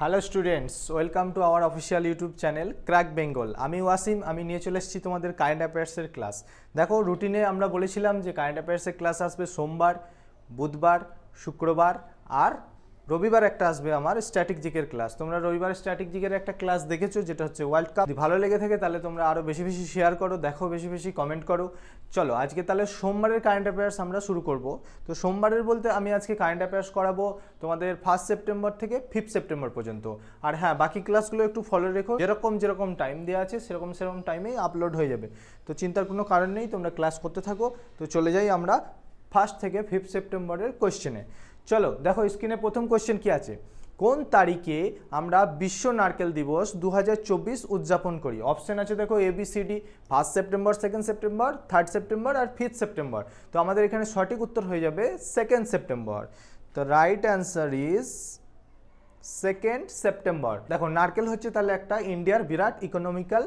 Hello students, welcome to our official YouTube channel crack Bengal. আমি ওয়াসিম, আমি নিয়ে চলে এসেছি তোমাদের কারেন্ট অ্যাফেয়ার্সের ক্লাস। দেখো, রুটিনে আমরা বলেছিলাম যে কারেন্ট অ্যাফেয়ার্সের ক্লাস আসবে সোমবার, বুধবার, শুক্রবার আর রবিবার একটা আসবে আমার স্ট্র্যাটেজিকের ক্লাস। তোমরা রবিবার স্ট্র্যাটেজিকের একটা ক্লাস দেখেছো, যেটা হচ্ছে ওয়ার্ল্ড কাপ। যদি ভালো লেগে থাকে তাহলে তোমরা আরও বেশি বেশি শেয়ার করো, দেখো, বেশি বেশি কমেন্ট করো। চলো আজকে তাহলে সোমবারের কারেন্ট অ্যাফেয়ার্স আমরা শুরু করব। তো সোমবারের বলতে আমি আজকে কারেন্ট অ্যাফেয়ার্স করাবো তোমাদের 1 সেপ্টেম্বর থেকে 5 সেপ্টেম্বর পর্যন্ত। আর হ্যাঁ, বাকি ক্লাসগুলো একটু ফলো রেখো, যেরকম যেরকম টাইম দেওয়া আছে সেরকম সেরকম টাইমেই আপলোড হয়ে যাবে। তো চিন্তার কোনো কারণ নেই, তোমরা ক্লাস করতে থাকো। তো চলে যাই আমরা 1 থেকে 5 সেপ্টেম্বরের কোশ্চেনে। চলো দেখো, স্ক্রিনে প্রথম কোশ্চেন কি আছে। কোন তারিখে আমরা বিশ্ব নারকেল দিবস 2024 উদযাপন করি? অপশন আছে দেখো ABCD, 1 সেপ্টেম্বর, 2 সেপ্টেম্বর, 3 সেপ্টেম্বর আর 5 সেপ্টেম্বর। তো আমাদের এখানে সঠিক উত্তর হয়ে যাবে 2 সেপ্টেম্বর। তো রাইট অ্যান্সার ইজ 2 সেপ্টেম্বর। দেখো, নারকেল হচ্ছে তাহলে একটা ইন্ডিয়ার বিরাট ইকোনমিক্যাল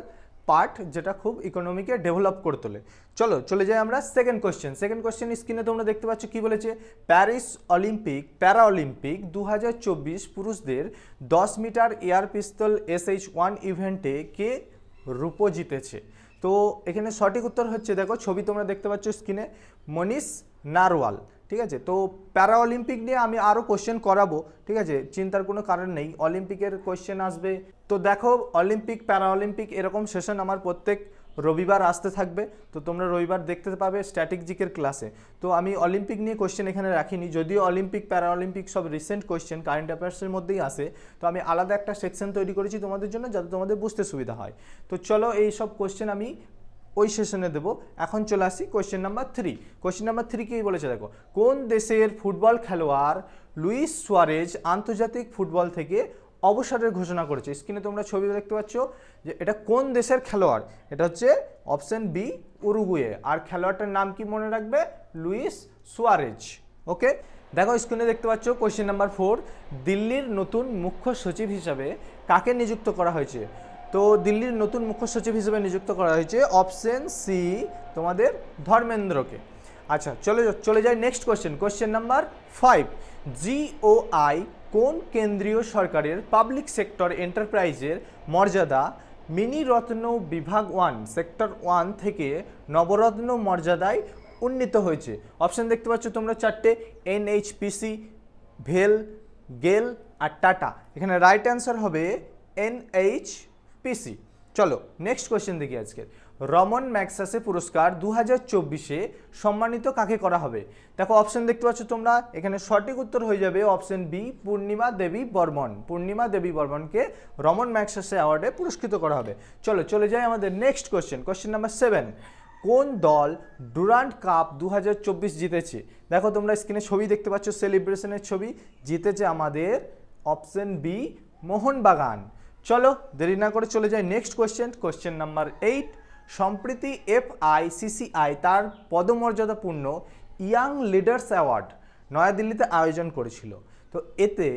পার্ট, যেটা খুব ইকোনমিকে ডেভেলপ করে তোলে। চলো চলে যাই আমরা সেকেন্ড কোশ্চেন। সেকেন্ড কোশ্চেন স্ক্রিনে তোমরা দেখতে পাচ্ছ কি বলেছে। প্যারিস প্যারা অলিম্পিক 2024 পুরুষদের 10 মিটার এয়ার পিস্তল SH1 ইভেন্টে কে রূপো জিতেছে? তো এখানে সঠিক উত্তর হচ্ছে, দেখো ছবি তোমরা দেখতে পাচ্ছ স্ক্রিনে, মনীষ নারওয়াল। ঠিক আছে, তো প্যারা অলিম্পিক নিয়ে আমি আরও কোশ্চেন করাবো, ঠিক আছে, চিন্তার কোনো কারণ নেই, অলিম্পিকের কোশ্চেন আসবে। তো দেখো, অলিম্পিক, প্যারা অলিম্পিক এরকম সেশন আমার প্রত্যেক রবিবার আসতে থাকবে। তো তোমরা রবিবার দেখতে পাবে স্ট্র্যাটেজিকের ক্লাসে। তো আমি অলিম্পিক নিয়ে কোশ্চেন এখানে রাখিনি, যদিও অলিম্পিক, প্যারা অলিম্পিক সব রিসেন্ট কোশ্চেন কারেন্ট অ্যাফেয়ার্সের মধ্যেই আসে। তো আমি আলাদা একটা সেকশন তৈরি করেছি তোমাদের জন্য, যাতে তোমাদের বুঝতে সুবিধা হয়। তো চলো, এই সব কোশ্চেন আমি ওই সেশনে দেবো। এখন চলে আসি কোয়েশ্চেন নাম্বার 3। কোয়েশ্চেন নাম্বার 3 কি বলেছে দেখো। কোন দেশের ফুটবল খেলোয়াড় লুইস সুয়ারেজ আন্তর্জাতিক ফুটবল থেকে অবসরের ঘোষণা করেছে? স্ক্রিনে তোমরা ছবি দেখতে পাচ্ছ যে এটা কোন দেশের খেলোয়াড়। এটা হচ্ছে অপশন বি, উরুগুয়ে। আর খেলোয়াড়টার নাম কি মনে রাখবে? Luis Suarez. ওকে, দেখো স্ক্রিনে দেখতে পাচ্ছ কোয়েশ্চেন নাম্বার 4। দিল্লির নতুন মুখ্য সচিব হিসাবে কাকে নিযুক্ত করা হয়েছে? তো দিল্লির নতুন মুখ্য সচিব হিসেবে নিযুক্ত করা হয়েছে অপশন সি, তোমাদের ধর্মেন্দ্রকে। আচ্ছা, চলে যাই next question. Question number 5। GOI কোন কেন্দ্রীয় সরকারের পাবলিক সেক্টর এন্টারপ্রাইজের মর্যাদা মিনি রত্ন বিভাগ 1 সেক্টর 1 থেকে নবরত্ন মর্যাদায় উন্নীত হয়েছে? অপশন দেখতে পাচ্ছ তোমরা 4টে, NHPC, ভেল, গেল আর টাটা। এখানে রাইট অ্যান্সার হবে NHPC। চলো নেক্সট কোয়েশ্চেন দেখি আজকে। রমন ম্যাগসেসে পুরস্কার 2024-এ সম্মানিত কাকে করা হবে? দেখো অপশন দেখতে পাচ্ছ তোমরা, এখানে সঠিক উত্তর হয়ে যাবে অপশন বি, পূর্ণিমা দেবী বর্মন। পূর্ণিমা দেবী বর্মনকে রমন ম্যাগসেসে অ্যাওয়ার্ডে পুরস্কৃত করা হবে। চলো চলে যাই আমাদের নেক্সট কোয়েশ্চেন। Question number 7। কোন দল ডুরান্ড কাপ 2024 জিতেছে? দেখো তোমরা স্ক্রিনে ছবি দেখতে পাচ্ছ, সেলিব্রেশনের ছবি। জিতেছে আমাদের অপশন বি, মোহনবাগান। চলো দেরি না করে চলে যাই নেক্সট কোয়েশ্চেন। Question number 8। সম্প্রতি FICCI তার পদমর্যাদাপূর্ণ ইয়াং লিডার্স অ্যাওয়ার্ড নয়াদিল্লিতে আয়োজন করেছিল। তো এতে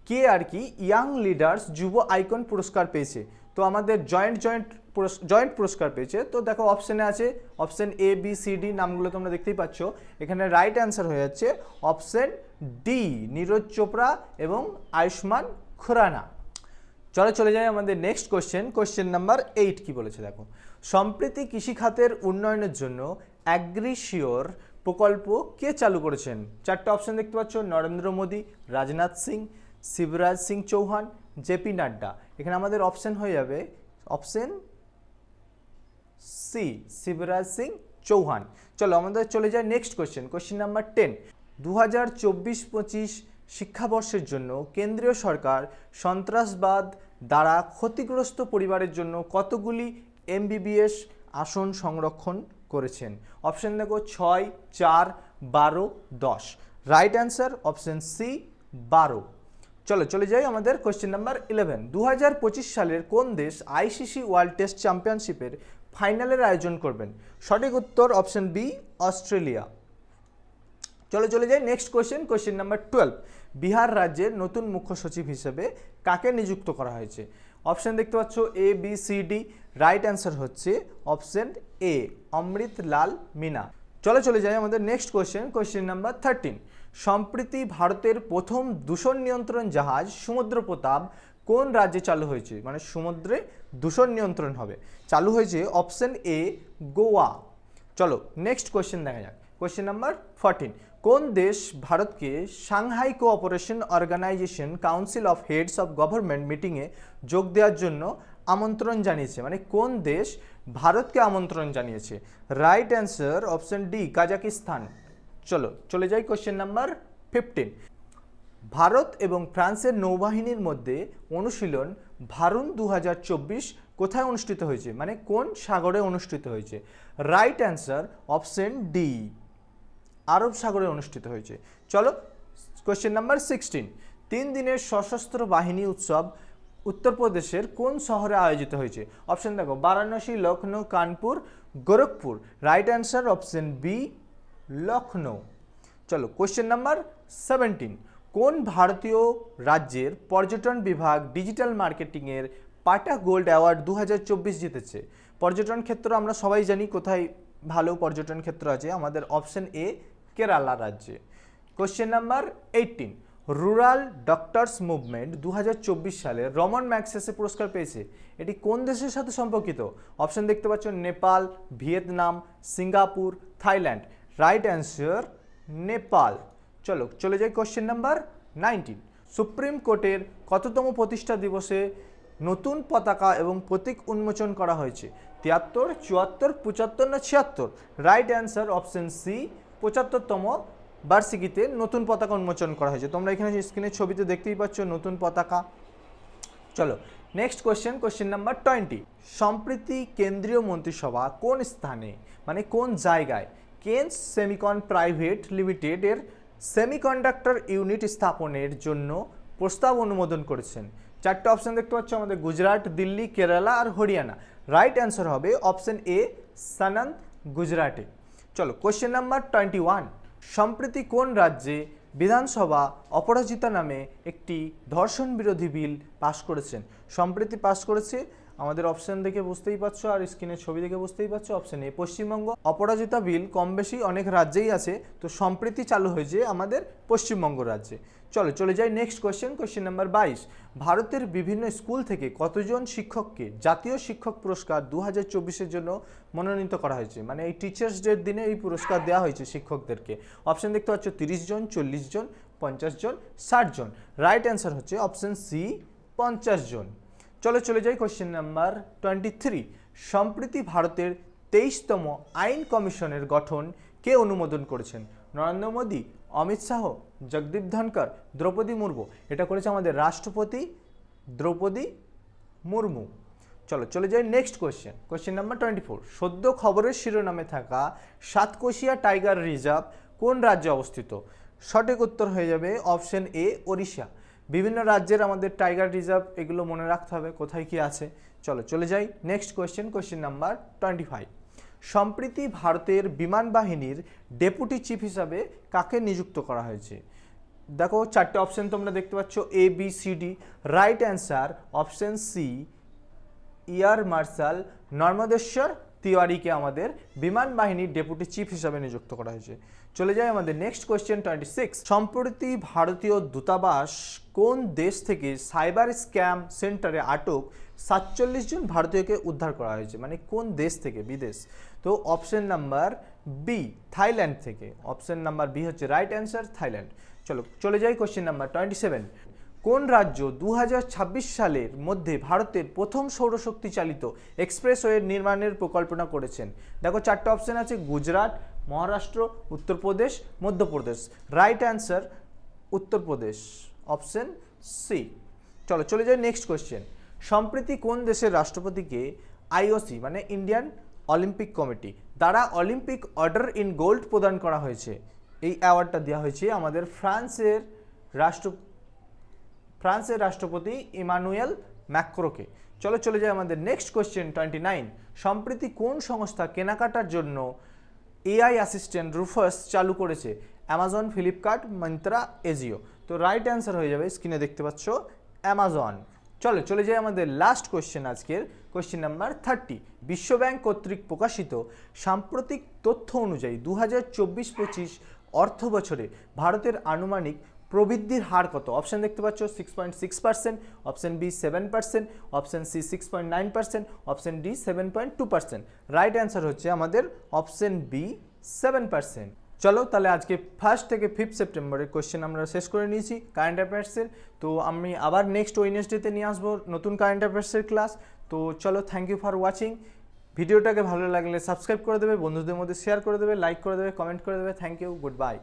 কে আর কি ইয়াং লিডার্স যুব আইকন পুরস্কার পেয়েছে? তো আমাদের জয়েন্ট পুরস্কার পেয়েছে। তো দেখো অপশানে আছে অপশন ABCD, নামগুলো তোমরা দেখতেই পাচ্ছ। এখানে রাইট অ্যান্সার হয়ে যাচ্ছে অপশন ডি, নীরজ চোপড়া এবং আয়ুষ্মান খুরানা। চলে যাই আমাদের নেক্সট কোশ্চেন। কোশ্চেন নাম্বার 8 কি বলেছে দেখো। সম্প্রতি কৃষিখাতের উন্নয়নের জন্য অ্যাগ্রিশিওর প্রকল্প কে চালু করেছেন? 4টে অপশন দেখতে পাচ্ছ, নরেন্দ্র মোদী, রাজনাথ সিং, শিবরাজ সিং চৌহান, JP নাড্ডা। এখানে আমাদের অপশন হয়ে যাবে অপশন সি, শিবরাজ সিং চৌহান। চলো আমাদের চলে যায় নেক্সট কোশ্চেন। Question number 10। 2024-25 শিক্ষাবর্ষের জন্য কেন্দ্রীয় সরকার সন্ত্রাসবাদ দ্বারা ক্ষতিগ্রস্ত পরিবারের জন্য কতগুলি MBBS আসন সংরক্ষণ করেছেন? অপশন দেখো 6, 4, 12, 10। Right answer option C, 12। চলে যাই আমাদের কোয়েশ্চেন নাম্বার 11। 2025 সালের কোন দেশ ICC ওয়ার্ল্ড টেস্ট চ্যাম্পিয়নশিপের ফাইনালের আয়োজন করবেন? সঠিক উত্তর অপশন বি, অস্ট্রেলিয়া। চলে যাই next question. Question number 12। Bihar রাজ্যের নতুন মুখ্য সচিব হিসেবে কাকে নিযুক্ত করা হয়েছে? অপশন দেখতে পাচ্ছ ABCD। রাইট অ্যান্সার হচ্ছে অপশন এ, অমৃত লাল মিনা। চলে যাই আমাদের নেক্সট কোয়েশ্চেন। Question number 13। সম্প্রতি ভারতের প্রথম দূষণ নিয়ন্ত্রণ জাহাজ সমুদ্র প্রতাপ কোন রাজ্যে চালু হয়েছে, মানে সমুদ্রে দূষণ নিয়ন্ত্রণ হবে, চালু হয়েছে অপশন এ গোয়া। চলো নেক্সট কোয়েশ্চেন দেখা যাক। কোয়েশ্চেন নাম্বার 14, কোন দেশ ভারতকে Shanghai cooperation organisation council of heads of government মিটিংয়ে যোগ দেওয়ার জন্য আমন্ত্রণ জানিয়েছে, মানে কোন দেশ ভারতকে আমন্ত্রণ জানিয়েছে? Right answer option D Kazakhstan. চলো চলে যাই কোয়েশ্চেন নাম্বার 15, ভারত এবং ফ্রান্সের নৌবাহিনীর মধ্যে অনুশীলন ভারুন 2024 কোথায় অনুষ্ঠিত হয়েছে, মানে কোন সাগরে অনুষ্ঠিত হয়েছে? রাইট অ্যান্সার অপশন ডি আরব সাগরে অনুষ্ঠিত হয়েছে। চলো কোয়েশ্চেন নাম্বার 16, 3 দিনের সশস্ত্র বাহিনী উৎসব উত্তরপ্রদেশের কোন শহরে আয়োজিত হয়েছে? অপশন দেখো, Varanasi, Lucknow, Kanpur, Gorakhpur. Right answer option B Lucknow. চলো কোয়েশ্চেন নাম্বার 17, কোন ভারতীয় রাজ্যের পর্যটন বিভাগ ডিজিটাল মার্কেটিংয়ের পাটা গোল্ড অ্যাওয়ার্ড 2024 জিতেছে? পর্যটন ক্ষেত্র আমরা সবাই জানি কোথায় ভালো পর্যটন ক্ষেত্র আছে, আমাদের অপশন এ কেরালা রাজ্যে। Question number 18, rural doctors movement 2024 সালে রমন ম্যাগসেসে পুরস্কার পেয়েছে, এটি কোন দেশের সাথে সম্পর্কিত? অপশন দেখতে পাচ্ছ, Nepal, Vietnam, Singapore, Thailand. Right answer Nepal. চলো চলে যাই কোয়েশ্চেন নাম্বার 19, সুপ্রিম কোর্টের কততম প্রতিষ্ঠা দিবসে নতুন পতাকা এবং প্রতীক উন্মোচন করা হয়েছে? 73, 74, 75 না 76? রাইট অ্যান্সার অপশন সি 75তম বার্ষিকীতে নতুন পতাকা উন্মোচন করা হয়েছে। তোমরা এখানে স্ক্রিনের ছবিতে দেখতেই পাচ্ছ নতুন পতাকা। চলো নেক্সট কোয়েশ্চেন নাম্বার 20, সম্প্রতি কেন্দ্রীয় মন্ত্রিসভা কোন স্থানে, মানে কোন জায়গায় কেন্স সেমিকন প্রাইভেট লিমিটেডের সেমিকন্ডাক্টর ইউনিট স্থাপনের জন্য প্রস্তাব অনুমোদন করেছেন? 4টে অপশন দেখতে পাচ্ছ আমাদের, গুজরাট, দিল্লি, কেরালা আর হরিয়ানা। রাইট অ্যান্সার হবে অপশন এ সানন্দ, গুজরাটে। চলো কোয়েশ্চেন নাম্বার 21, সম্প্রতি কোন রাজ্যে বিধানসভা অপরাজিতা নামে একটি ধর্ষণ বিরোধী বিল পাশ করেছেন? সম্প্রতি পাশ করেছে, আমাদের অপশন দেখে বুঝতেই পারছো আর স্ক্রিনের ছবি দেখে বুঝতেই পারছো, অপশন এ পশ্চিমবঙ্গ। অপরাজিতা বিল কম বেশি অনেক রাজ্যেই আছে, তো সম্প্রতি চালু হয়েছে আমাদের পশ্চিমবঙ্গ রাজ্যে। চলো চলে যাই নেক্সট কোয়েশ্চেন নাম্বার 22, ভারতের বিভিন্ন স্কুল থেকে কতজন শিক্ষককে জাতীয় শিক্ষক পুরস্কার 2024-এর জন্য মনোনীত করা হয়েছে? মানে এই টিচার্স ডের দিনে এই পুরস্কার দেওয়া হয়েছে শিক্ষকদেরকে। অপশন দেখতে পাচ্ছ, 30 জন, 40 জন, 50 জন, 60 জন। রাইট অ্যান্সার হচ্ছে অপশন সি 50 জন। চলো চলে যাই কোয়েশ্চেন নাম্বার 23, সম্প্রতি ভারতের 23তম আইন কমিশনের গঠন কে অনুমোদন করেছেন? নরেন্দ্র মোদী, অমিত শাহ, জগদীপ ধনকর, দ্রৌপদী মুর্মু। এটা করেছে আমাদের রাষ্ট্রপতি দ্রৌপদী মুর্মু। চলো চলে যাই নেক্সট কোয়েশ্চেন নাম্বার 24, সদ্য খবরের শিরোনামে থাকা সাতকোশিয়া টাইগার রিজার্ভ কোন রাজ্যে অবস্থিত? সঠিক উত্তর হয়ে যাবে অপশন এ ওড়িশা। বিভিন্ন রাজ্যের আমাদের টাইগার রিজার্ভ এগুলো মনে রাখতে হবে কোথায় কি আছে। চলো চলে যাই নেক্সট কোয়েশ্চেন নাম্বার 25, সম্প্রতি ভারতের বিমান বাহিনীর ডেপুটি চিফ হিসাবে কাকে নিযুক্ত করা হয়েছে? দেখো 4টে অপশন তোমরা দেখতে পাচ্ছ, A B C D. Right answer option C air marshal Narmadeshwar তিওয়ারিকে আমাদের বিমান বাহিনীর ডেপুটি চিফ হিসাবে নিযুক্ত করা হয়েছে। চলে যাই আমাদের নেক্সট কোয়েশ্চেন 26, সম্প্রতি ভারতীয় দূতাবাস কোন দেশ থেকে সাইবার স্ক্যাম সেন্টারে আটক 47 জন ভারতীয়কে উদ্ধার করা হয়েছে? মানে কোন দেশ থেকে, বিদেশ। তো অপশন নাম্বার বি থাইল্যান্ড থেকে। অপশন নাম্বার বি হচ্ছে রাইট অ্যান্সার, থাইল্যান্ড। চলো চলে যাই কোয়েশ্চেন নাম্বার 27, কোন রাজ্য 2026 সালের মধ্যে ভারতের প্রথম সৌরশক্তি চালিত এক্সপ্রেসওয়ে নির্মাণের পরিকল্পনা করেছেন? দেখো 4টে অপশন আছে, Gujarat, Maharashtra, Uttar Pradesh, Madhya Pradesh. Right answer Uttar Pradesh, option C. চলো চলে যাই নেক্সট কোয়েশ্চেন, সম্প্রতি কোন দেশের রাষ্ট্রপতিকে আইওসি মানে ইন্ডিয়ান অলিম্পিক কমিটি দ্বারা অলিম্পিক অর্ডার ইন গোল্ড প্রদান করা হয়েছে? এই অ্যাওয়ার্ডটা দেওয়া হয়েছে আমাদের ফ্রান্সের রাষ্ট্রপতি ইমানুয়েল ম্যাক্রোকে। চলো চলে যাই আমাদের নেক্সট কোয়েশ্চেন 29, সম্প্রতি কোন সংস্থা কেনাকাটার জন্য এআই অ্যাসিস্ট্যান্ট রুফাস চালু করেছে? অ্যামাজন, ফ্লিপকার্ট, মিন্ত্রা, এজিও। তো রাইট অ্যান্সার হয়ে যাবে স্ক্রিনে দেখতে পাচ্ছ অ্যামাজন। চলো চলে যাই আমাদের লাস্ট কোয়েশ্চেন, আজকের কোয়েশ্চেন নাম্বার 30, বিশ্বব্যাংক কর্তৃক প্রকাশিত সাম্প্রতিক তথ্য অনুযায়ী 2024-25 অর্থ বছরে ভারতের আনুমানিক প্রবৃদ্ধির হার কত? অপশান দেখতে পাচ্ছ 6.6%, option B 7%, option C 6.9%, option D 7.2%। Right answer হচ্ছে আমাদের অপশান বি 7%। চলো তাহলে আজকে 1 থেকে 5 সেপ্টেম্বরের কোয়েশ্চেন আমরা শেষ করে নিয়েছি কারেন্ট অ্যাফেয়ার্সের। তো আমি আবার নেক্সট ওয়েডনেসডেতে নিয়ে আসবো নতুন কারেন্ট অ্যাফেয়ার্সের ক্লাস। তো চলো, থ্যাংক ইউ ফর ওয়াচিং। ভিডিওটাকে ভালো লাগলে সাবস্ক্রাইব করে দেবে, বন্ধুদের মধ্যে শেয়ার করে দেবে, লাইক করে দেবে, কমেন্ট করে দেবে। Thank you, good by.